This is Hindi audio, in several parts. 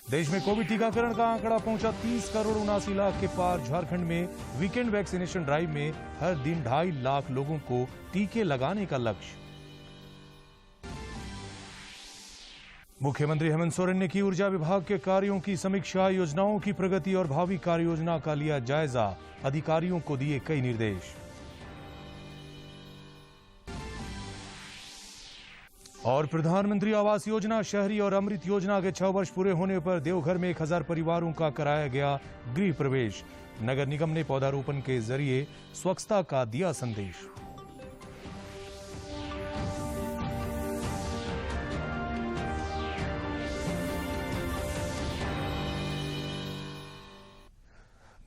देश में कोविड टीकाकरण का आंकड़ा पहुंचा 30 करोड़ 79 लाख के पार। झारखंड में वीकेंड वैक्सीनेशन ड्राइव में हर दिन 2.5 लाख लोगों को टीके लगाने का लक्ष्य। मुख्यमंत्री हेमंत सोरेन ने की ऊर्जा विभाग के कार्यों की समीक्षा। योजनाओं की प्रगति और भावी कार्य योजना का लिया जायजा। अधिकारियों को दिए कई निर्देश। और प्रधानमंत्री आवास योजना, शहरी और अमृत योजना के 6 वर्ष पूरे होने पर देवघर में 1000 परिवारों का कराया गया गृह प्रवेश। नगर निगम ने पौधारोपण के जरिए स्वच्छता का दिया संदेश।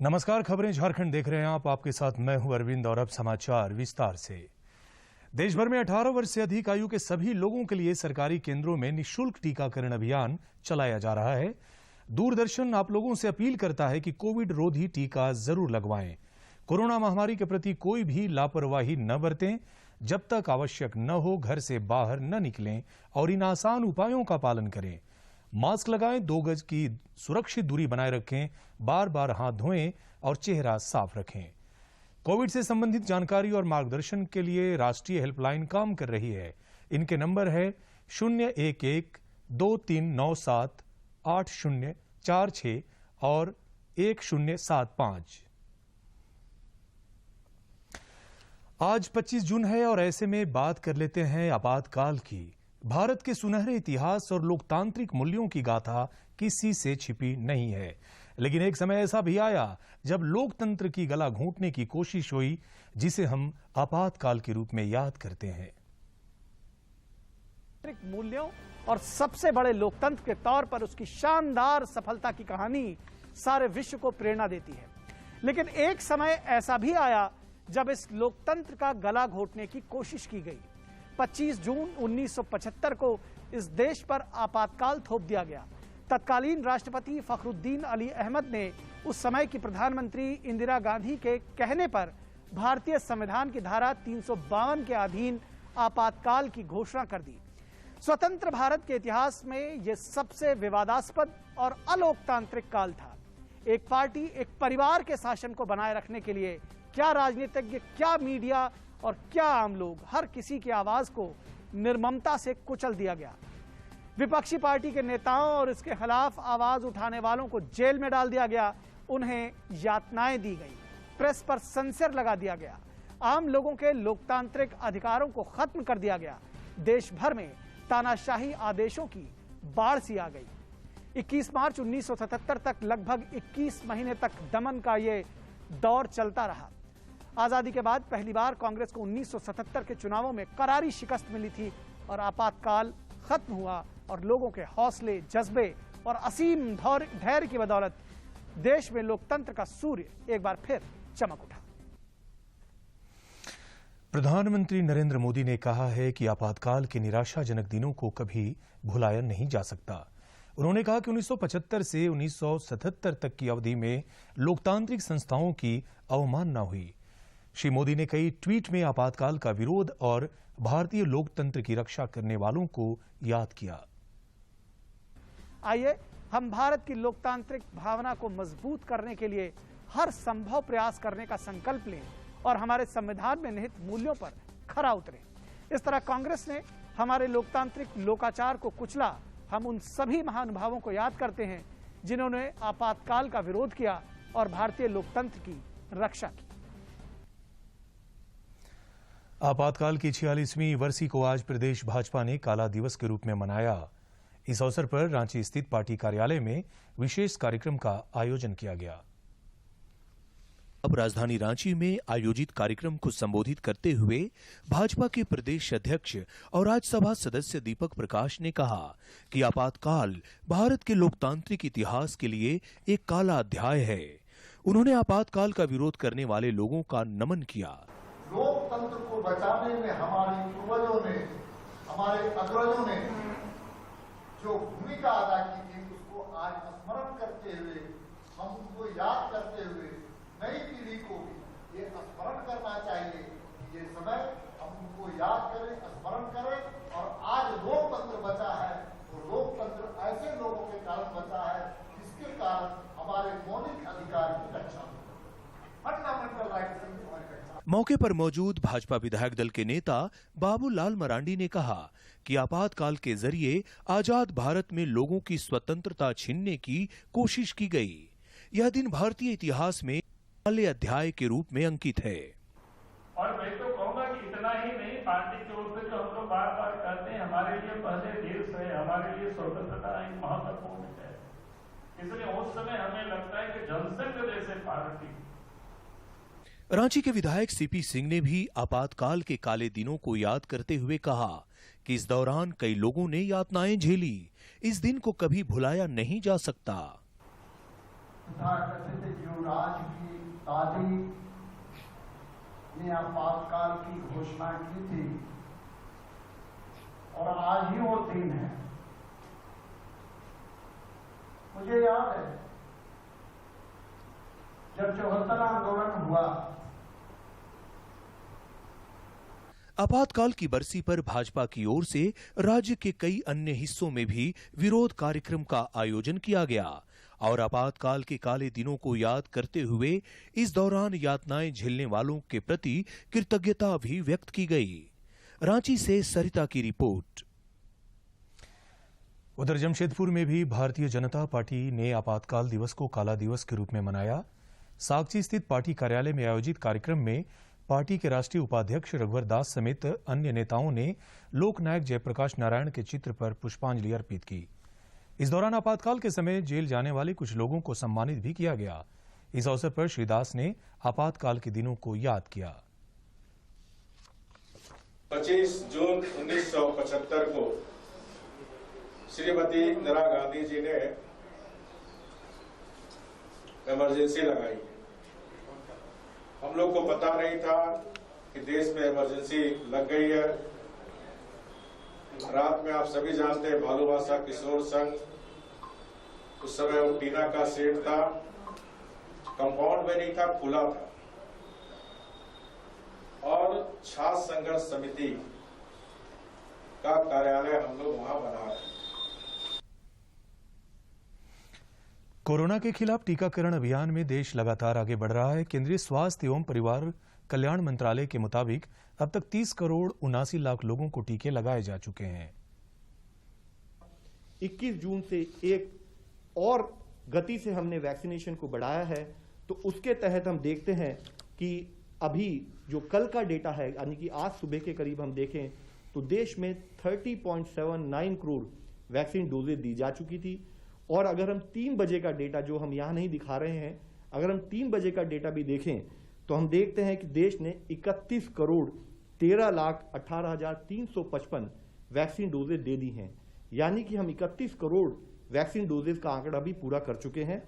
नमस्कार, खबरें झारखंड देख रहे हैं आप। आपके साथ मैं हूं अरविंद और अब समाचार विस्तार से। देश भर में 18 वर्ष से अधिक आयु के सभी लोगों के लिए सरकारी केंद्रों में निःशुल्क टीकाकरण अभियान चलाया जा रहा है। दूरदर्शन आप लोगों से अपील करता है कि कोविड रोधी टीका जरूर लगवाएं। कोरोना महामारी के प्रति कोई भी लापरवाही न बरतें। जब तक आवश्यक न हो घर से बाहर न निकलें और इन आसान उपायों का पालन करें। मास्क लगाएं, 2 गज की सुरक्षित दूरी बनाए रखें, बार बार हाथ धोएं और चेहरा साफ रखें। कोविड से संबंधित जानकारी और मार्गदर्शन के लिए राष्ट्रीय हेल्पलाइन काम कर रही है। इनके नंबर है 011-2397-8046 और 1075। आज 25 जून है और ऐसे में बात कर लेते हैं आपातकाल की। भारत के सुनहरे इतिहास और लोकतांत्रिक मूल्यों की गाथा किसी से छिपी नहीं है, लेकिन एक समय ऐसा भी आया जब लोकतंत्र की गला घोंटने की कोशिश हुई, जिसे हम आपातकाल के रूप में याद करते हैं। मूल्यों और सबसे बड़े लोकतंत्र के तौर पर उसकी शानदार सफलता की कहानी सारे विश्व को प्रेरणा देती है। लेकिन एक समय ऐसा भी आया जब इस लोकतंत्र का गला घोंटने की कोशिश की गई। 25 जून 1975 को इस देश पर आपातकाल थोप दिया गया। तत्कालीन राष्ट्रपति फखरुद्दीन अली अहमद ने उस समय की प्रधानमंत्री इंदिरा गांधी के कहने पर भारतीय संविधान की धारा 352 के अधीन आपातकाल की घोषणा कर दी। स्वतंत्र भारत के इतिहास में यह सबसे विवादास्पद और अलोकतांत्रिक काल था। एक पार्टी, एक परिवार के शासन को बनाए रखने के लिए क्या राजनीतिज्ञ, क्या मीडिया और क्या आम लोग, हर किसी की आवाज को निर्ममता से कुचल दिया गया। विपक्षी पार्टी के नेताओं और इसके खिलाफ आवाज उठाने वालों को जेल में डाल दिया गया। उन्हें यातनाएं दी गई, प्रेस पर सेंसर लगा दिया गया, आम लोगों के लोकतांत्रिक अधिकारों को खत्म कर दिया गया। देश भर में तानाशाही आदेशों की बाढ़ सी आ गई। 21 मार्च 1977 तक लगभग 21 महीने तक दमन का ये दौर चलता रहा। आजादी के बाद पहली बार कांग्रेस को 1977 के चुनावों में करारी शिकस्त मिली थी और आपातकाल खत्म हुआ और लोगों के हौसले, जज्बे और असीम धैर्य की बदौलत देश में लोकतंत्र का सूर्य एक बार फिर चमक उठा। प्रधानमंत्री नरेंद्र मोदी ने कहा है कि आपातकाल के निराशाजनक दिनों को कभी भुलाया नहीं जा सकता। उन्होंने कहा कि 1975 से 1977 तक की अवधि में लोकतांत्रिक संस्थाओं की अवमानना हुई। श्री मोदी ने कई ट्वीट में आपातकाल का विरोध और भारतीय लोकतंत्र की रक्षा करने वालों को याद किया। आइए हम भारत की लोकतांत्रिक भावना को मजबूत करने के लिए हर संभव प्रयास करने का संकल्प लें और हमारे संविधान में निहित मूल्यों पर खरा उतरें। इस तरह कांग्रेस ने हमारे लोकतांत्रिक लोकाचार को कुचला। हम उन सभी महानुभावों को याद करते हैं जिन्होंने आपातकाल का विरोध किया और भारतीय लोकतंत्र की रक्षा की। आपातकाल की 46वीं वर्षी को आज प्रदेश भाजपा ने काला दिवस के रूप में मनाया। इस अवसर पर रांची स्थित पार्टी कार्यालय में विशेष कार्यक्रम का आयोजन किया गया। अब राजधानी रांची में आयोजित कार्यक्रम को संबोधित करते हुए भाजपा के प्रदेश अध्यक्ष और राज्यसभा सदस्य दीपक प्रकाश ने कहा कि आपातकाल भारत के लोकतांत्रिक इतिहास के लिए एक काला अध्याय है। उन्होंने आपातकाल का विरोध करने वाले लोगों का नमन किया। लोकतंत्र को बचाने में हमारे पूर्वजों ने, हमारे अग्रजों ने जो भूमिका अदा की थी, उसको आज स्मरण करते हुए, हम उनको याद करते हुए नई पीढ़ी को भी ये स्मरण करना चाहिए कि ये समय हम उनको याद करें, स्मरण करें। और आज लोकतंत्र बचा है तो लोकतंत्र ऐसे लोगों के कारण बचा है मौके पर मौजूद भाजपा विधायक दल के नेता बाबूलाल मरांडी ने कहा कि आपातकाल के जरिए आजाद भारत में लोगों की स्वतंत्रता छीनने की कोशिश की गई। यह दिन भारतीय इतिहास में काले अध्याय के रूप में अंकित है। और मैं तो कहूंगा कि इतना ही नहीं, पार्टी की ओर से जो हम लोग बार बार कहते हैं हमारे लिए पहले देश है, हमारे लिए स्वतंत्रता एक महत्वपूर्ण है, इसलिए उस समय हमें लगता है कि जनसंघ जैसे पार्टी। रांची के विधायक सीपी सिंह ने भी आपातकाल के काले दिनों को याद करते हुए कहा कि इस दौरान कई लोगों ने यातनाएं झेली। इस दिन को कभी भुलाया नहीं जा सकता। युवराज की दादी ने आपातकाल की घोषणा की थी और आज ही वो दिन है। मुझे याद है जब 74 आंदोलन हुआ, आपातकाल की बरसी पर भाजपा की ओर से राज्य के कई अन्य हिस्सों में भी विरोध कार्यक्रम का आयोजन किया गया और आपातकाल के काले दिनों को याद करते हुए इस दौरान यातनाएं झेलने वालों के प्रति कृतज्ञता भी व्यक्त की गई। रांची से सरिता की रिपोर्ट। उधर जमशेदपुर में भी भारतीय जनता पार्टी ने आपातकाल दिवस को काला दिवस के रूप में मनाया। सागची स्थित पार्टी कार्यालय में आयोजित कार्यक्रम में पार्टी के राष्ट्रीय उपाध्यक्ष रघुवर दास समेत अन्य नेताओं ने लोकनायक जयप्रकाश नारायण के चित्र पर पुष्पांजलि अर्पित की। इस दौरान आपातकाल के समय जेल जाने वाले कुछ लोगों को सम्मानित भी किया गया। इस अवसर पर श्री दास ने आपातकाल के दिनों को याद किया। 25 जून 1975 को श्रीमती इंदिरा गांधी जी ने इमरजेंसी लगाई। हम लोग को पता नहीं था कि देश में इमरजेंसी लग गई है। रात में आप सभी जानते हैं भालूबासा किशोर संघ, उस समय वो टीना का सेट था, कंपाउंड में नहीं था, खुला था और छात्र संघर्ष समिति का कार्यालय हम लोग वहां बना रहे हैं। कोरोना के खिलाफ टीकाकरण अभियान में देश लगातार आगे बढ़ रहा है। केंद्रीय स्वास्थ्य एवं परिवार कल्याण मंत्रालय के मुताबिक अब तक 30 करोड़ 79 लाख लोगों को टीके लगाए जा चुके हैं। 21 जून से एक और गति से हमने वैक्सीनेशन को बढ़ाया है, तो उसके तहत हम देखते हैं कि अभी जो कल का डेटा है, यानी कि आज सुबह के करीब हम देखें तो देश में 30.79 करोड़ वैक्सीन डोजेज दी जा चुकी थी। और अगर हम 3 बजे का डेटा, जो हम यहां नहीं दिखा रहे हैं, अगर हम 3 बजे का डेटा भी देखें तो हम देखते हैं कि देश ने 31 करोड़ 13 लाख 18,355 वैक्सीन डोजेज दे दी हैं। यानी कि हम 31 करोड़ वैक्सीन डोजेज का आंकड़ा भी पूरा कर चुके हैं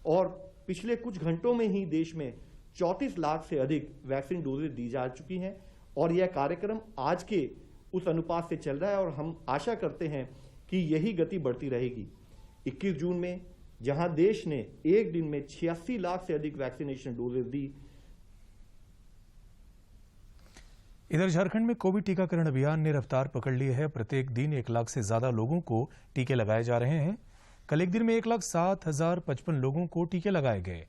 और पिछले कुछ घंटों में ही देश में 34 लाख से अधिक वैक्सीन डोजेज दी जा चुकी हैं और यह कार्यक्रम आज के उस अनुपात से चल रहा है और हम आशा करते हैं कि यही गति बढ़ती रहेगी। 21 जून में जहां देश ने एक दिन में 86 लाख से अधिक वैक्सीनेशन डोजेज दी। इधर झारखंड में कोविड टीकाकरण अभियान ने रफ्तार पकड़ ली है। प्रत्येक दिन 1 लाख से ज्यादा लोगों को टीके लगाए जा रहे हैं। कल एक दिन में 1,07,055 लोगों को टीके लगाए गए,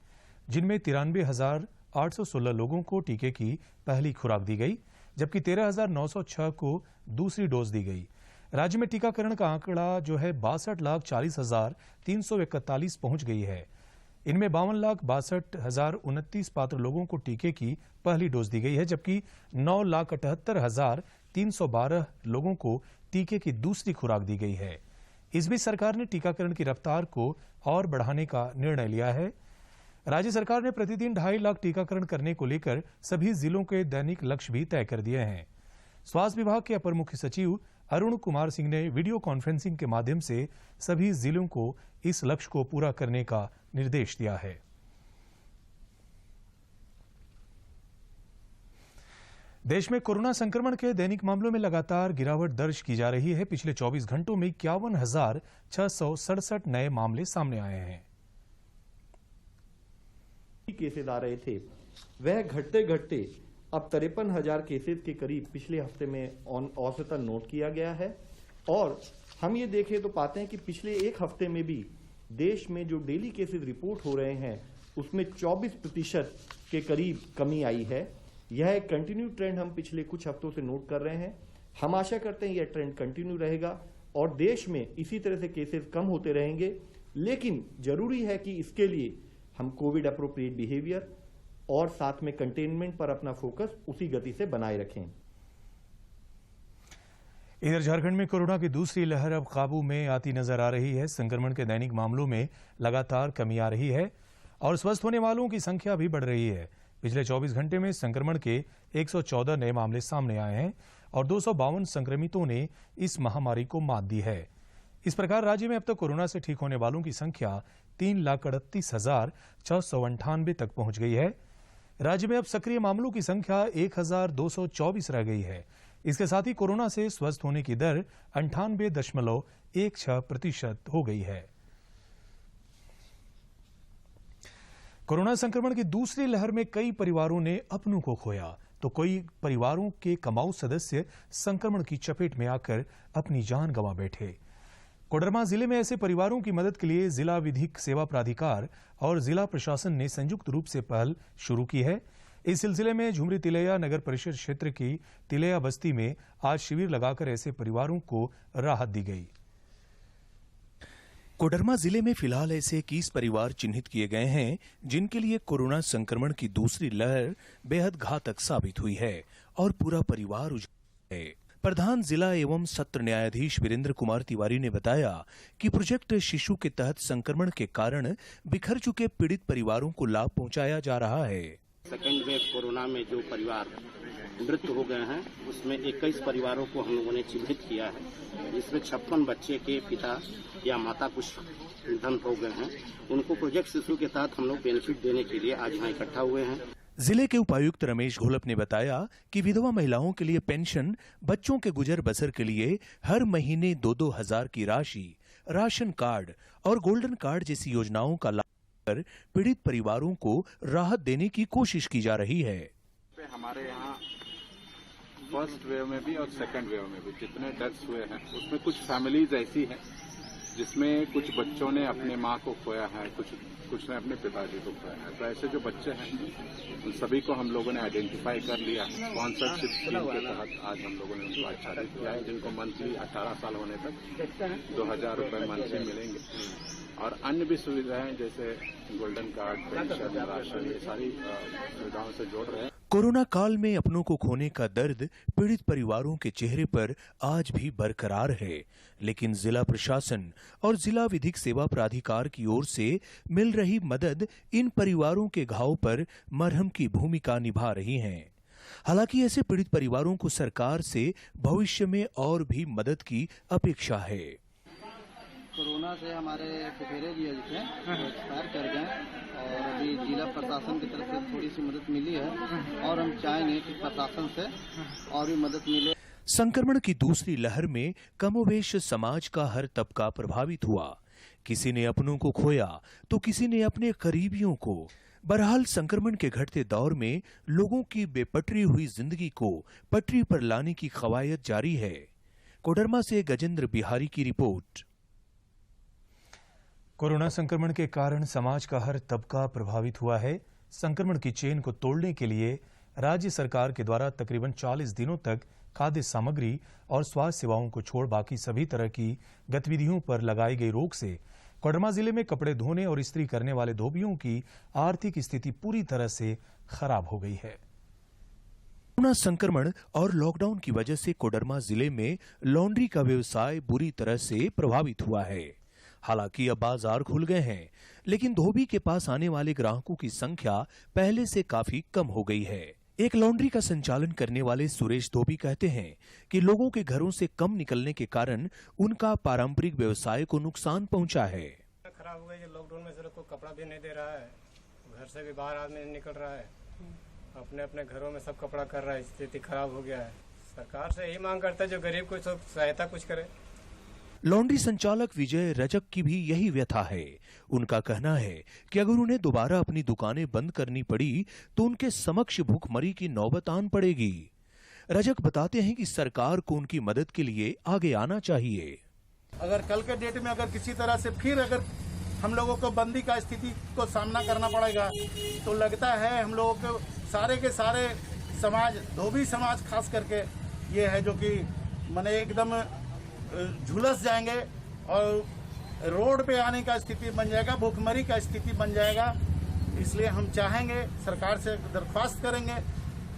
जिनमें 93,816 लोगों को टीके की पहली खुराक दी गई, जबकि 13,906 को दूसरी डोज दी गई। राज्य में टीकाकरण का आंकड़ा जो है 62,40,341 पहुंच गई है। इनमें 52,62,029 पात्र लोगों को टीके की पहली डोज दी गई है, जबकि 9,78,312 लोगों को टीके की दूसरी खुराक दी गई है। इस बीच सरकार ने टीकाकरण की रफ्तार को और बढ़ाने का निर्णय लिया है। राज्य सरकार ने प्रतिदिन 2.5 लाख टीकाकरण करने को लेकर सभी जिलों के दैनिक लक्ष्य भी तय कर दिए हैं। स्वास्थ्य विभाग के अपर मुख्य सचिव अरुण कुमार सिंह ने वीडियो कॉन्फ्रेंसिंग के माध्यम से सभी जिलों को इस लक्ष्य को पूरा करने का निर्देश दिया है। देश में कोरोना संक्रमण के दैनिक मामलों में लगातार गिरावट दर्ज की जा रही है। पिछले 24 घंटों में 51,667 नए मामले सामने आए हैं। केसेज आ रहे थे, वह घटते घटते अब 53,000 केसेज के करीब पिछले हफ्ते में औसतन नोट किया गया है। और हम ये देखें तो पाते हैं कि पिछले एक हफ्ते में भी देश में जो डेली केसेज रिपोर्ट हो रहे हैं उसमें 24% के करीब कमी आई है। यह एक कंटिन्यू ट्रेंड हम पिछले कुछ हफ्तों से नोट कर रहे हैं। हम आशा करते हैं यह ट्रेंड कंटिन्यू रहेगा और देश में इसी तरह से केसेस कम होते रहेंगे, लेकिन जरूरी है कि इसके लिए हम कोविड अप्रोप्रिएट बिहेवियर और साथ में कंटेनमेंट पर अपना फोकस उसी गति से बनाए रखें। इधर झारखंड में कोरोना की दूसरी लहर अब काबू में आती नजर आ रही है। संक्रमण के दैनिक मामलों में लगातार कमी आ रही है और स्वस्थ होने वालों की संख्या भी बढ़ रही है। पिछले 24 घंटे में संक्रमण के 114 नए मामले सामने आए हैं और 252 संक्रमितों ने इस महामारी को मात दी है। इस प्रकार राज्य में अब तक कोरोना से ठीक होने वालों की संख्या 3,38,698 तक पहुंच गई है। राज्य में अब सक्रिय मामलों की संख्या 1,224 रह गई है। इसके साथ ही कोरोना से स्वस्थ होने की दर 98.16% हो गई है। कोरोना संक्रमण की दूसरी लहर में कई परिवारों ने अपनों को खोया, तो कई परिवारों के कमाऊ सदस्य संक्रमण की चपेट में आकर अपनी जान गंवा बैठे। कोडरमा जिले में ऐसे परिवारों की मदद के लिए जिला विधिक सेवा प्राधिकार और जिला प्रशासन ने संयुक्त रूप से पहल शुरू की है। इस सिलसिले में झुमरी तिलैया नगर परिषद क्षेत्र की तिलैया बस्ती में आज शिविर लगाकर ऐसे परिवारों को राहत दी गई। कोडरमा जिले में फिलहाल ऐसे 21 परिवार चिन्हित किए गए हैं जिनके लिए कोरोना संक्रमण की दूसरी लहर बेहद घातक साबित हुई है और पूरा परिवार उजाड़ है। प्रधान जिला एवं सत्र न्यायाधीश वीरेंद्र कुमार तिवारी ने बताया कि प्रोजेक्ट शिशु के तहत संक्रमण के कारण बिखर चुके पीड़ित परिवारों को लाभ पहुंचाया जा रहा है। सेकेंड वेव कोरोना में जो परिवार मृत्यु हो गए हैं उसमें 21 परिवारों को हम लोगों ने चिन्हित किया है, जिसमें 56 बच्चे के पिता या माता कुछ निधन हो गए हैं। उनको प्रोजेक्ट शिशु के तहत हम लोग बेनिफिट देने के लिए आज यहाँ इकट्ठा हुए हैं। जिले के उपायुक्त रमेश घोलप ने बताया कि विधवा महिलाओं के लिए पेंशन, बच्चों के गुजर बसर के लिए हर महीने 2-2 हजार की राशि, राशन कार्ड और गोल्डन कार्ड जैसी योजनाओं का लाभ कर पीड़ित परिवारों को राहत देने की कोशिश की जा रही है। हमारे यहाँ फर्स्ट वेव में भी और सेकंड वेव में भी जितने डेथ्स हुए हैं उसमें कुछ फैमिलीज ऐसी हैं जिसमें कुछ बच्चों ने अपने माँ को खोया है, कुछ ने अपने पिताजी को खोया है। तो ऐसे जो बच्चे हैं उन सभी को हम लोगों ने आइडेंटिफाई कर लिया। स्पॉन्सरशिप स्कीम के तहत आज हम लोगों ने उनको आच्छादित किया है, जिनको मंथली 18 साल होने तक 2,000 रुपये मंथली मिलेंगे और अन्य भी सुविधाएं जैसे गोल्डन कार्ड, पेंशन, राशन, ये सारी सुविधाओं से जोड़ रहे हैं। कोरोना काल में अपनों को खोने का दर्द पीड़ित परिवारों के चेहरे पर आज भी बरकरार है, लेकिन जिला प्रशासन और जिला विधिक सेवा प्राधिकार की ओर से मिल रही मदद इन परिवारों के घाव पर मरहम की भूमिका निभा रही है। हालांकि ऐसे पीड़ित परिवारों को सरकार से भविष्य में और भी मदद की अपेक्षा है। कोरोना से हमारे फुफेरे भी थे, एक्सपायर कर गए और अभी जिला प्रशासन की तरफ से थोड़ी सी मदद मिली है और हम चाहेंगे कि प्रशासन से और भी मदद मिले। संक्रमण की दूसरी लहर में कमोवेश समाज का हर तबका प्रभावित हुआ। किसी ने अपनों को खोया तो किसी ने अपने करीबियों को। बहरहाल संक्रमण के घटते दौर में लोगों की बेपटरी हुई जिंदगी को पटरी पर लाने की कवायद जारी है। कोडरमा से गजेंद्र बिहारी की रिपोर्ट। कोरोना संक्रमण के कारण समाज का हर तबका प्रभावित हुआ है। संक्रमण की चेन को तोड़ने के लिए राज्य सरकार के द्वारा तकरीबन 40 दिनों तक खाद्य सामग्री और स्वास्थ्य सेवाओं को छोड़ बाकी सभी तरह की गतिविधियों पर लगाई गई रोक से कोडरमा जिले में कपड़े धोने और इस्त्री करने वाले धोबियों की आर्थिक स्थिति पूरी तरह से खराब हो गई है। कोरोना संक्रमण और लॉकडाउन की वजह से कोडरमा जिले में लॉन्ड्री का व्यवसाय बुरी तरह से प्रभावित हुआ है। हालांकि अब बाजार खुल गए हैं, लेकिन धोबी के पास आने वाले ग्राहकों की संख्या पहले से काफी कम हो गई है। एक लॉन्ड्री का संचालन करने वाले सुरेश धोबी कहते हैं कि लोगों के घरों से कम निकलने के कारण उनका पारंपरिक व्यवसाय को नुकसान पहुंचा है। खराब हो गया, लॉकडाउन में सिर्फ कोई कपड़ा भी नहीं दे रहा है, घर से भी बाहर आदमी नहीं निकल रहा है, अपने अपने घरों में सब कपड़ा कर रहा है, स्थिति खराब हो गया है। सरकार से यही मांग करता है जो गरीब को सहायता कुछ करे। लॉन्ड्री संचालक विजय रजक की भी यही व्यथा है। उनका कहना है कि अगर उन्हें दोबारा अपनी दुकानें बंद करनी पड़ी तो उनके समक्ष भूखमरी की नौबत आन पड़ेगी। रजक बताते हैं कि सरकार को उनकी मदद के लिए आगे आना चाहिए। अगर कल के डेट में अगर किसी तरह से फिर अगर हम लोगों को बंदी का स्थिति को सामना करना पड़ेगा तो लगता है हम लोगों को सारे के सारे समाज, धोबी समाज खास करके ये है जो कि माने एकदम झुलस जाएंगे और रोड पे आने का स्थिति बन जाएगा, भूखमरी का स्थिति बन जाएगा। इसलिए हम चाहेंगे, सरकार से दरख्वास्त करेंगे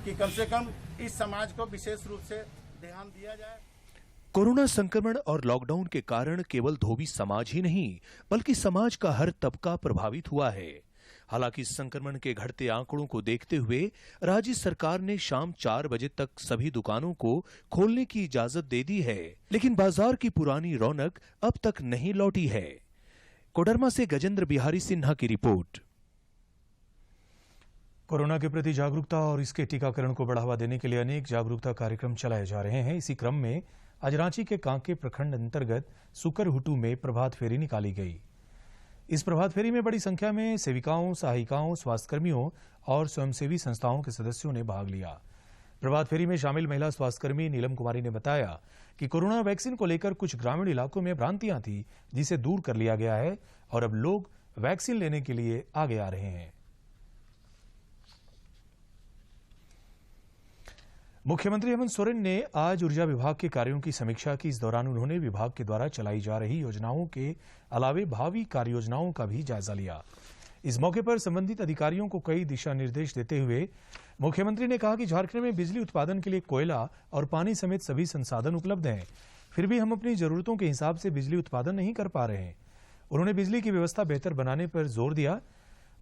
कि कम से कम इस समाज को विशेष रूप से ध्यान दिया जाए। कोरोना संक्रमण और लॉकडाउन के कारण केवल धोबी समाज ही नहीं बल्कि समाज का हर तबका प्रभावित हुआ है। हालांकि संक्रमण के घटते आंकड़ों को देखते हुए राज्य सरकार ने शाम 4 बजे तक सभी दुकानों को खोलने की इजाजत दे दी है, लेकिन बाजार की पुरानी रौनक अब तक नहीं लौटी है। कोडरमा से गजेंद्र बिहारी सिन्हा की रिपोर्ट। कोरोना के प्रति जागरूकता और इसके टीकाकरण को बढ़ावा देने के लिए अनेक जागरूकता कार्यक्रम चलाए जा रहे हैं। इसी क्रम में आज रांची के कांके प्रखंड अंतर्गत सुकरहुटू में प्रभात फेरी निकाली गई। इस प्रभात फेरी में बड़ी संख्या में सेविकाओं, सहायिकाओं, स्वास्थ्यकर्मियों और स्वयंसेवी संस्थाओं के सदस्यों ने भाग लिया। प्रभात फेरी में शामिल महिला स्वास्थ्यकर्मी नीलम कुमारी ने बताया कि कोरोना वैक्सीन को लेकर कुछ ग्रामीण इलाकों में भ्रांतियां थी, जिसे दूर कर लिया गया है और अब लोग वैक्सीन लेने के लिए आगे आ रहे हैं। मुख्यमंत्री हेमंत सोरेन ने आज ऊर्जा विभाग के कार्यों की समीक्षा की। इस दौरान उन्होंने विभाग के द्वारा चलाई जा रही योजनाओं के अलावे भावी कार्य योजनाओं का भी जायजा लिया। इस मौके पर संबंधित अधिकारियों को कई दिशा निर्देश देते हुए मुख्यमंत्री ने कहा कि झारखंड में बिजली उत्पादन के लिए कोयला और पानी समेत सभी संसाधन उपलब्ध हैं, फिर भी हम अपनी जरूरतों के हिसाब से बिजली उत्पादन नहीं कर पा रहे हैं। उन्होंने बिजली की व्यवस्था बेहतर बनाने पर जोर दिया।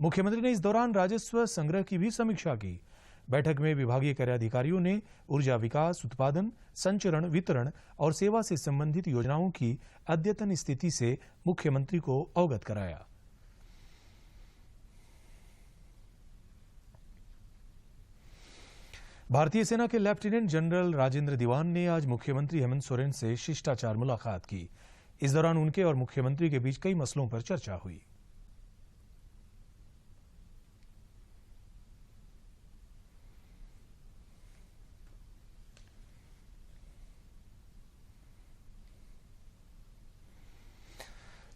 मुख्यमंत्री ने इस दौरान राजस्व संग्रह की भी समीक्षा की। बैठक में विभागीय कार्याधिकारियों ने ऊर्जा विकास, उत्पादन, संचरण, वितरण और सेवा से संबंधित योजनाओं की अद्यतन स्थिति से मुख्यमंत्री को अवगत कराया। भारतीय सेना के लेफ्टिनेंट जनरल राजेंद्र दीवान ने आज मुख्यमंत्री हेमंत सोरेन से शिष्टाचार मुलाकात की। इस दौरान उनके और मुख्यमंत्री के बीच कई मसलों पर चर्चा हुई।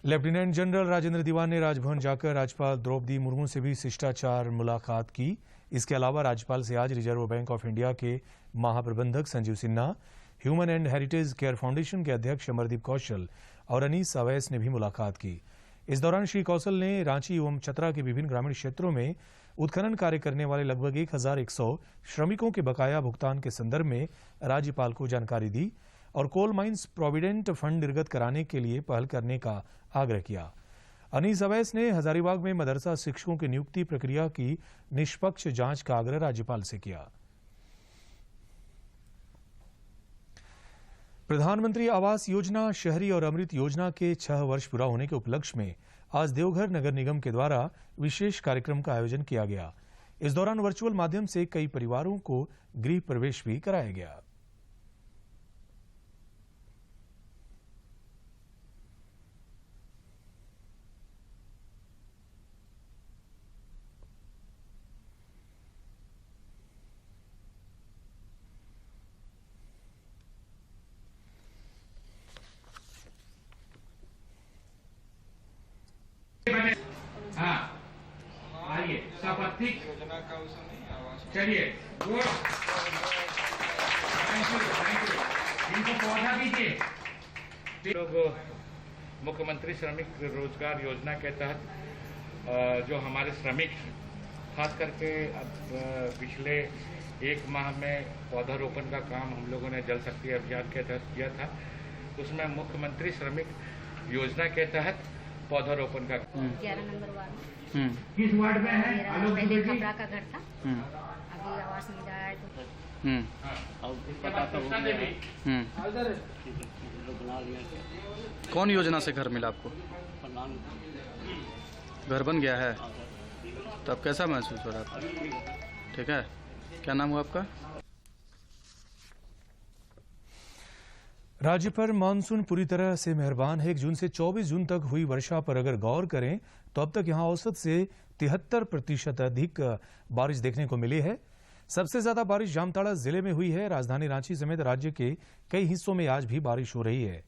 लेफ्टिनेंट जनरल राजेंद्र दीवान ने राजभवन जाकर राज्यपाल द्रौपदी मुर्मू से भी शिष्टाचार मुलाकात की। इसके अलावा राज्यपाल से आज रिजर्व बैंक ऑफ इंडिया के महाप्रबंधक Sanjeev Sinha, human and heritage care foundation के अध्यक्ष अमरदीप कौशल और अनीस अवैस ने भी मुलाकात की। इस दौरान श्री कौशल ने रांची एवं चतरा के विभिन्न ग्रामीण क्षेत्रों में उत्खनन कार्य करने वाले लगभग 1100 श्रमिकों के बकाया भुगतान के संदर्भ में राज्यपाल को जानकारी दी और कोल माइंस प्रोविडेंट फंड निर्गत कराने के लिए पहल करने का आग्रह किया। अनीस अवैस ने हजारीबाग में मदरसा शिक्षकों की नियुक्ति प्रक्रिया की निष्पक्ष जांच का आग्रह राज्यपाल से किया। प्रधानमंत्री आवास योजना, शहरी और अमृत योजना के 6 वर्ष पूरा होने के उपलक्ष्य में आज देवघर नगर निगम के द्वारा विशेष कार्यक्रम का आयोजन किया गया। इस दौरान वर्चुअल माध्यम से कई परिवारों को गृह प्रवेश भी कराया गया। हाँ, आइए शपथ, चलिए, गुड, थैंक यू, इनको पौधा दीजिए। लोग मुख्यमंत्री श्रमिक रोजगार योजना के तहत जो हमारे श्रमिक खास करके पिछले 1 माह में पौधारोपण का काम हम लोगों ने जल शक्ति अभियान के तहत किया था। उसमें मुख्यमंत्री श्रमिक योजना के तहत पौधारोपण का 11 नंबर वार्ड में। किस वार्ड में है? पहले कपड़ा का घर था, अभी आवास मिल रहा है कौन योजना से घर मिला आपको? घर बन गया है, तो अब कैसा महसूस हो रहा है? ठीक है, क्या नाम हुआ आपका? राज्य पर मानसून पूरी तरह से मेहरबान है। 1 जून से 24 जून तक हुई वर्षा पर अगर गौर करें तो अब तक यहां औसत से 73% अधिक बारिश देखने को मिली है। सबसे ज्यादा बारिश जामताड़ा जिले में हुई है। राजधानी रांची समेत राज्य के कई हिस्सों में आज भी बारिश हो रही है।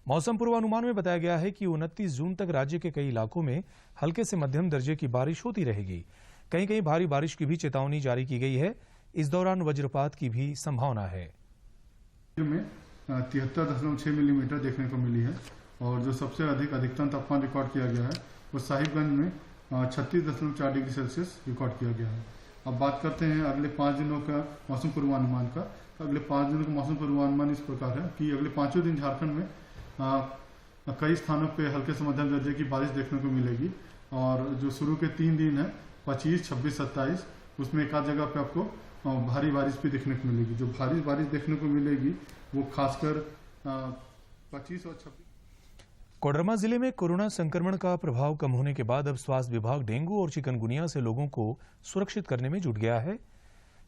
मौसम पूर्वानुमान में बताया गया है कि 29 जून तक राज्य के कई इलाकों में हल्के से मध्यम दर्जे की बारिश होती रहेगी। कहीं कहीं भारी बारिश की भी चेतावनी जारी की गई है। इस दौरान वज्रपात की भी संभावना है। में 73.6 मिलीमीटर देखने को मिली है और जो सबसे अधिकतम तापमान रिकॉर्ड किया गया है वो साहिबगंज में 36.4 डिग्री सेल्सियस रिकॉर्ड किया गया है। अब बात करते हैं अगले 5 दिनों का मौसम पूर्वानुमान का। अगले 5 दिनों का मौसम पूर्वानुमान इस प्रकार है कि अगले 5 दिन झारखंड में कई स्थानों पे हल्के से मध्यम दर्जे की बारिश देखने को मिलेगी और जो शुरू के 3 दिन है 25, 26, 27 उसमें एक आध जगह पे आपको भारी बारिश भी देखने को मिलेगी। जो भारी बारिश देखने को मिलेगी वो खासकर 25 और 26। कोडरमा जिले में कोरोना संक्रमण का प्रभाव कम होने के बाद अब स्वास्थ्य विभाग डेंगू और चिकनगुनिया से लोगों को सुरक्षित करने में जुट गया है।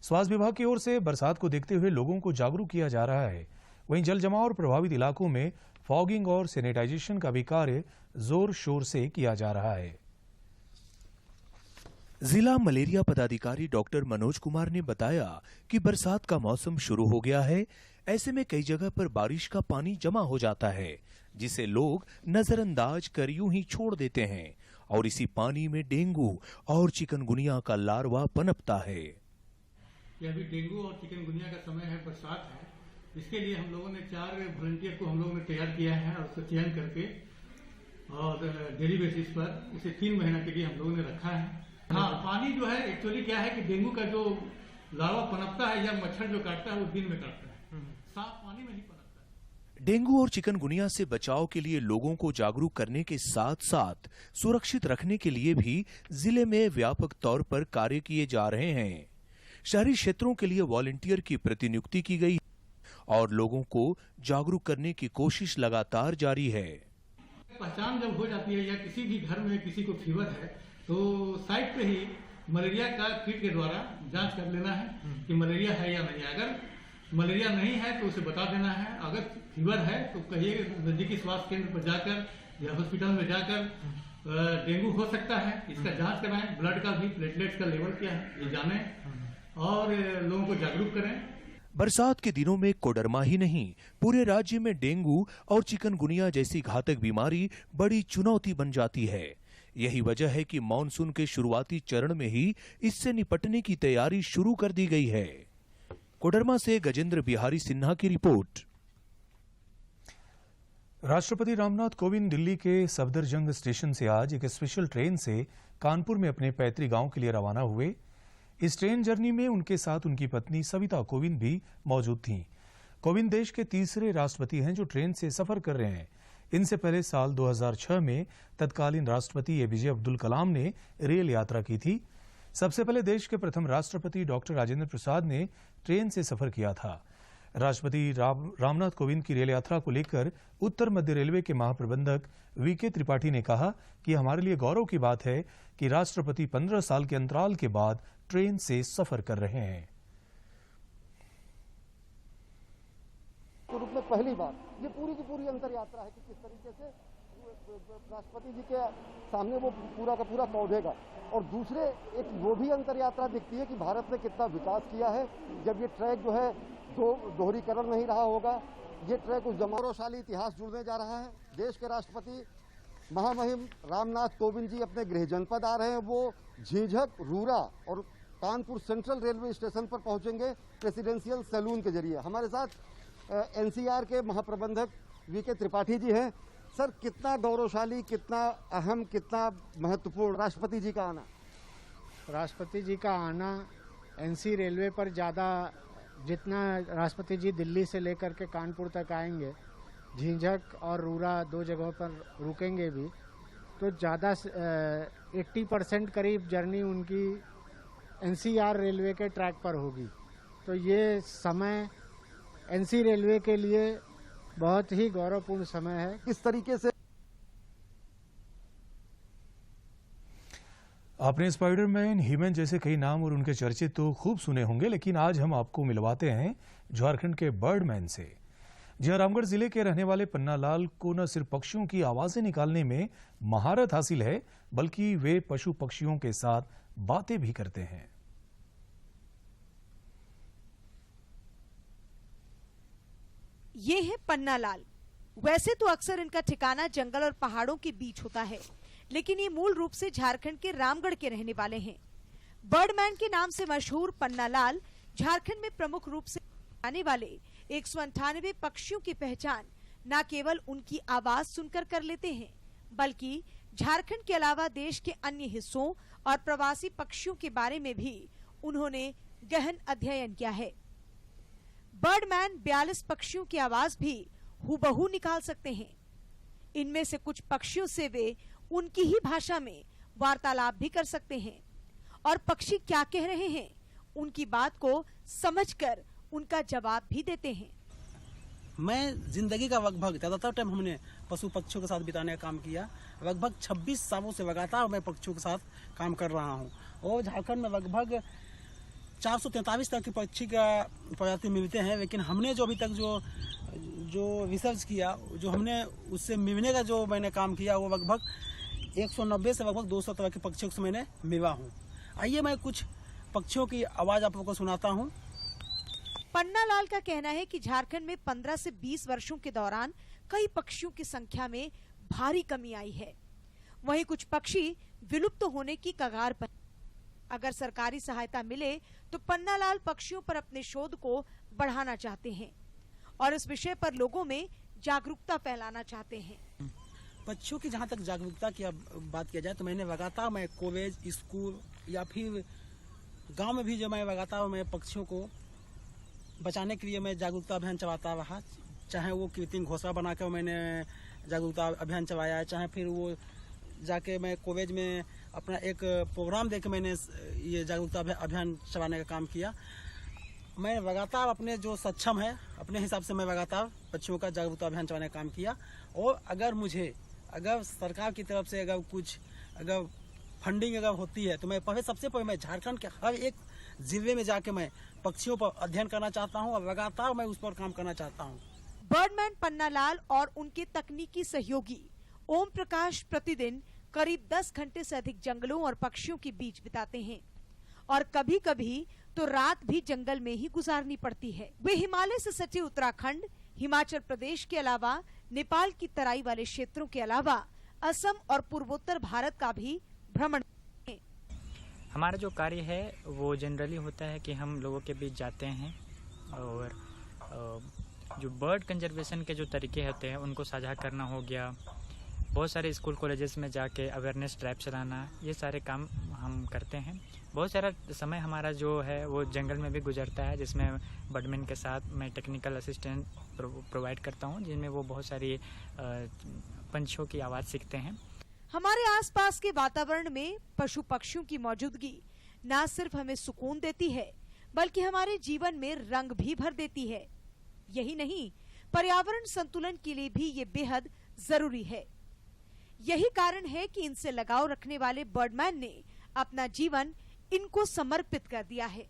स्वास्थ्य विभाग की ओर से बरसात को देखते हुए लोगों को जागरूक किया जा रहा है। वहीं जल जमाव और प्रभावित इलाकों में फॉगिंग और सैनिटाइजेशन का भी कार्य जोर शोर से किया जा रहा है। जिला मलेरिया पदाधिकारी डॉक्टर मनोज कुमार ने बताया कि बरसात का मौसम शुरू हो गया है। ऐसे में कई जगह पर बारिश का पानी जमा हो जाता है जिसे लोग नजरअंदाज कर यूं ही छोड़ देते हैं और इसी पानी में डेंगू और चिकनगुनिया का लार्वा पनपता है। ये अभी डेंगू और चिकनगुनिया का समय है, बरसात है। इसके लिए हम लोगों ने 4 वॉलंटियर को हम लोगों ने तैयार किया है और उसका चयन करके और डेली बेसिस पर इसे 3 महीना के लिए हम लोगों ने रखा है। हाँ, पानी जो है एक्चुअली क्या है कि डेंगू का जो लार्वा पनपता है या मच्छर जो काटता है वो दिन में काटता है, साफ पानी में नहीं पनपता है। डेंगू और चिकनगुनिया से बचाव के लिए लोगों को जागरूक करने के साथ साथ सुरक्षित रखने के लिए भी जिले में व्यापक तौर पर कार्य किए जा रहे हैं। शहरी क्षेत्रों के लिए वॉलंटियर की प्रतिनियुक्ति की गई और लोगों को जागरूक करने की कोशिश लगातार जारी है। पहचान जब हो जाती है या किसी भी घर में किसी को फीवर है तो साइट पे ही मलेरिया का किट के द्वारा जांच कर लेना है कि मलेरिया है या नहीं। अगर मलेरिया नहीं है तो उसे बता देना है। अगर फीवर है तो कहिए नजदीकी स्वास्थ्य केंद्र पर जाकर या हॉस्पिटल में जाकर डेंगू हो सकता है, इसका जांच कराएं। ब्लड का भी प्लेटलेट्स का लेवल क्या है ये जानें और लोगों को जागरूक करें। बरसात के दिनों में कोडरमा ही नहीं पूरे राज्य में डेंगू और चिकनगुनिया जैसी घातक बीमारी बड़ी चुनौती बन जाती है। यही वजह है कि मॉनसून के शुरुआती चरण में ही इससे निपटने की तैयारी शुरू कर दी गई है। कोडरमा से गजेंद्र बिहारी सिन्हा की रिपोर्ट। राष्ट्रपति रामनाथ कोविंद दिल्ली के सफदरजंग स्टेशन से आज एक स्पेशल ट्रेन से कानपुर में अपने पैतृक गांव के लिए रवाना हुए। इस ट्रेन जर्नी में उनके साथ उनकी पत्नी सविता कोविंद भी मौजूद थीं। कोविंद देश के तीसरे राष्ट्रपति हैं जो ट्रेन से सफर कर रहे हैं। इनसे पहले साल 2006 में तत्कालीन राष्ट्रपति एपीजे अब्दुल कलाम ने रेल यात्रा की थी। सबसे पहले देश के प्रथम राष्ट्रपति डॉक्टर राजेंद्र प्रसाद ने ट्रेन से सफर किया था। राष्ट्रपति रामनाथ कोविंद की रेल यात्रा को लेकर उत्तर मध्य रेलवे के महाप्रबंधक वीके त्रिपाठी ने कहा कि हमारे लिए गौरव की बात है कि राष्ट्रपति 15 साल के अंतराल के बाद ट्रेन से सफर कर रहे हैं। रूप में पहली बार ये पूरी की पूरी अंतर यात्रा है कि किस तरीके से राष्ट्रपति जी के सामने वो पूरा का पूरा पौधेगा। और दूसरे एक वो भी अंतर यात्रा दिखती है कि भारत ने कितना विकास किया है। जब ये ट्रैक जो है दोहरीकरण नहीं रहा होगा, ये ट्रैक उस गौरवशाली इतिहास जुड़ने जा रहा है। देश के राष्ट्रपति महामहिम रामनाथ कोविंद जी अपने गृह जनपद आ रहे हैं। वो झीझक, रूरा और कानपुर सेंट्रल रेलवे स्टेशन पर पहुंचेंगे प्रेसिडेंशियल सैलून के जरिए। हमारे साथ एनसीआर के महाप्रबंधक वीके त्रिपाठी जी हैं। सर, कितना गौरवशाली, कितना अहम, कितना महत्वपूर्ण राष्ट्रपति जी का आना? राष्ट्रपति जी का आना एनसी रेलवे पर ज़्यादा, जितना राष्ट्रपति जी दिल्ली से लेकर के कानपुर तक आएंगे, झींझक और रूरा 2 जगहों पर रुकेंगे भी, तो ज़्यादा 80% करीब जर्नी उनकी एनसीआर रेलवे के ट्रैक पर होगी। तो ये समय एनसी रेलवे के लिए बहुत ही गौरवपूर्ण समय है। किस तरीके से आपने स्पाइडरमैन, हीमैन जैसे कई नाम और उनके चर्चे तो खूब सुने होंगे, लेकिन आज हम आपको मिलवाते हैं झारखंड के बर्डमैन से। जहां रामगढ़ जिले के रहने वाले पन्नालाल को न सिर्फ पक्षियों की आवाजें निकालने में महारत हासिल है, बल्कि वे पशु पक्षियों के साथ बातें भी करते हैं। ये है पन्नालाल। वैसे तो अक्सर इनका ठिकाना जंगल और पहाड़ों के बीच होता है, लेकिन ये मूल रूप से झारखंड के रामगढ़ के रहने वाले हैं। बर्डमैन के नाम से मशहूर पन्नालाल झारखंड में प्रमुख रूप से आने वाले 198 पक्षियों की पहचान न केवल उनकी आवाज सुनकर कर लेते हैं, बल्कि झारखंड के अलावा देश के अन्य हिस्सों और प्रवासी पक्षियों के बारे में भी उन्होंने गहन अध्ययन किया है। बर्डमैन 42 पक्षियों की आवाज भी हूबहू निकाल सकते हैं। इनमें से कुछ पक्षियों से वे उनकी ही भाषा में वार्तालाप भी कर सकते हैं और पक्षी क्या कह रहे हैं उनकी बात को समझकर उनका जवाब भी देते हैं। मैं जिंदगी का लगभग ज्यादातर टाइम हमने पशु पक्षियों के साथ बिताने का काम किया। लगभग 26 सालों से लगातार मैं पक्षियों के साथ काम कर रहा हूं और झारखंड में लगभग 443 तरह के पक्षी का प्रजाति मिलते हैं, लेकिन हमने जो अभी तक जो रिसर्च किया, जो हमने उससे मिलने का जो मैंने काम किया, वो लगभग 190 से लगभग 200 तरह के पक्षियों से मैंने मिला हूँ। आइए मैं कुछ पक्षियों की आवाज आप लोगों को सुनाता हूँ। पन्ना लाल का कहना है कि झारखंड में 15 से 20 वर्षों के दौरान कई पक्षियों की संख्या में भारी कमी आई है। वहीं कुछ पक्षी विलुप्त होने की कगार पर। अगर सरकारी सहायता मिले तो पन्ना लाल पक्षियों पर अपने शोध को बढ़ाना चाहते हैं और इस विषय पर लोगों में जागरूकता फैलाना चाहते हैं। पक्षियों की जहाँ तक जागरूकता की बात किया जाए तो मैंने लगातार मैं कॉलेज, स्कूल या फिर गांव में भी जो मैं लगातार मैं पक्षियों को बचाने के लिए मैं जागरूकता अभियान चलाता रहा। चाहे वो कृत्रिम घोंसला बनाकर मैंने जागरूकता अभियान चलाया है, चाहे फिर वो जाके मैं कॉलेज में अपना एक प्रोग्राम देकर मैंने ये जागरूकता अभियान चलाने का काम किया। मैं लगातार अपने जो सक्षम है अपने हिसाब से मैं लगातार पक्षियों का जागरूकता अभियान चलाने का काम किया। और अगर सरकार की तरफ से अगर फंडिंग अगर होती है तो मैं सबसे पहले मैं झारखंड के हर एक जिले में जाके मैं पक्षियों पर अध्ययन करना चाहता हूं और लगातार मैं उस पर काम करना चाहता हूं। बर्डमैन पन्ना लाल और उनके तकनीकी सहयोगी ओम प्रकाश प्रतिदिन करीब 10 घंटे से अधिक जंगलों और पक्षियों के बीच बिताते हैं और कभी-कभी तो रात भी जंगल में ही गुजारनी पड़ती है। वे हिमालय से सटे उत्तराखंड, हिमाचल प्रदेश के अलावा नेपाल की तराई वाले क्षेत्रों के अलावा असम और पूर्वोत्तर भारत का भी भ्रमण। हमारा जो कार्य है वो जनरली होता है कि हम लोगों के बीच जाते हैं और जो बर्ड कंजर्वेशन के जो तरीके होते हैं उनको साझा करना हो गया, बहुत सारे स्कूल कॉलेजेस में जाके अवेयरनेस ड्राइव चलाना, ये सारे काम हम करते हैं। बहुत सारा समय हमारा जो है वो जंगल में भी गुजरता है, जिसमें बर्डमैन के साथ मैं टेक्निकल असिस्टेंट प्रोवाइड करता हूँ, जिनमें वो बहुत सारी पंछियों की आवाज़ सीखते हैं। हमारे आसपास के वातावरण में पशु पक्षियों की मौजूदगी न सिर्फ हमें सुकून देती है बल्कि हमारे जीवन में रंग भी भर देती है। यही नहीं, पर्यावरण संतुलन के लिए भी ये बेहद जरूरी है। यही कारण है कि इनसे लगाव रखने वाले बर्डमैन ने अपना जीवन इनको समर्पित कर दिया है।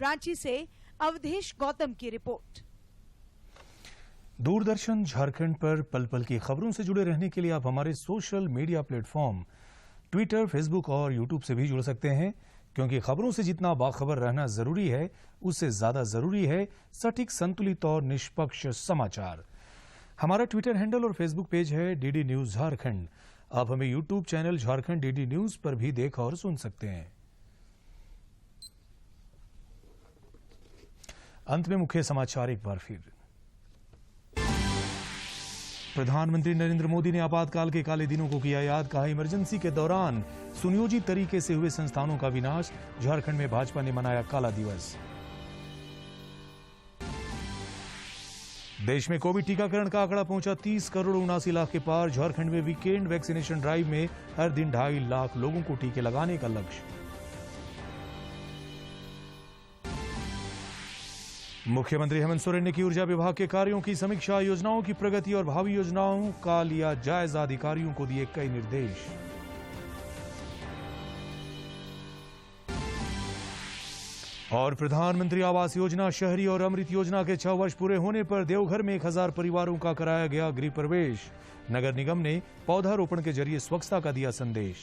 रांची से अवधेश गौतम की रिपोर्ट। दूरदर्शन झारखंड पर पल पल की खबरों से जुड़े रहने के लिए आप हमारे social media platform Twitter, Facebook और यूट्यूब से भी जुड़ सकते हैं, क्योंकि खबरों से जितना बाखबर रहना जरूरी है उससे ज्यादा जरूरी है सटीक, संतुलित और निष्पक्ष समाचार। हमारा ट्विटर हैंडल और फेसबुक पेज है डीडी न्यूज झारखंड। आप हमें YouTube channel Jharkhand DD news पर भी देख और सुन सकते हैं। अंत में मुख्य समाचार एक बार फिर। प्रधानमंत्री नरेंद्र मोदी ने आपातकाल के काले दिनों को किया याद। कहा, इमरजेंसी के दौरान सुनियोजित तरीके से हुए संस्थानों का विनाश। झारखंड में भाजपा ने मनाया काला दिवस। देश में कोविड टीकाकरण का आंकड़ा पहुंचा 30 करोड़ 79 लाख के पार। झारखंड में वीकेंड वैक्सीनेशन ड्राइव में हर दिन 2.5 लाख लोगों को टीके लगाने का लक्ष्य। मुख्यमंत्री हेमंत सोरेन ने की ऊर्जा विभाग के कार्यों की समीक्षा। योजनाओं की प्रगति और भावी योजनाओं का लिया जायजा। अधिकारियों को दिए कई निर्देश। और प्रधानमंत्री आवास योजना, शहरी और अमृत योजना के 6 वर्ष पूरे होने पर देवघर में 1000 परिवारों का कराया गया गृह प्रवेश। नगर निगम ने पौधारोपण के जरिए स्वच्छता का दिया संदेश।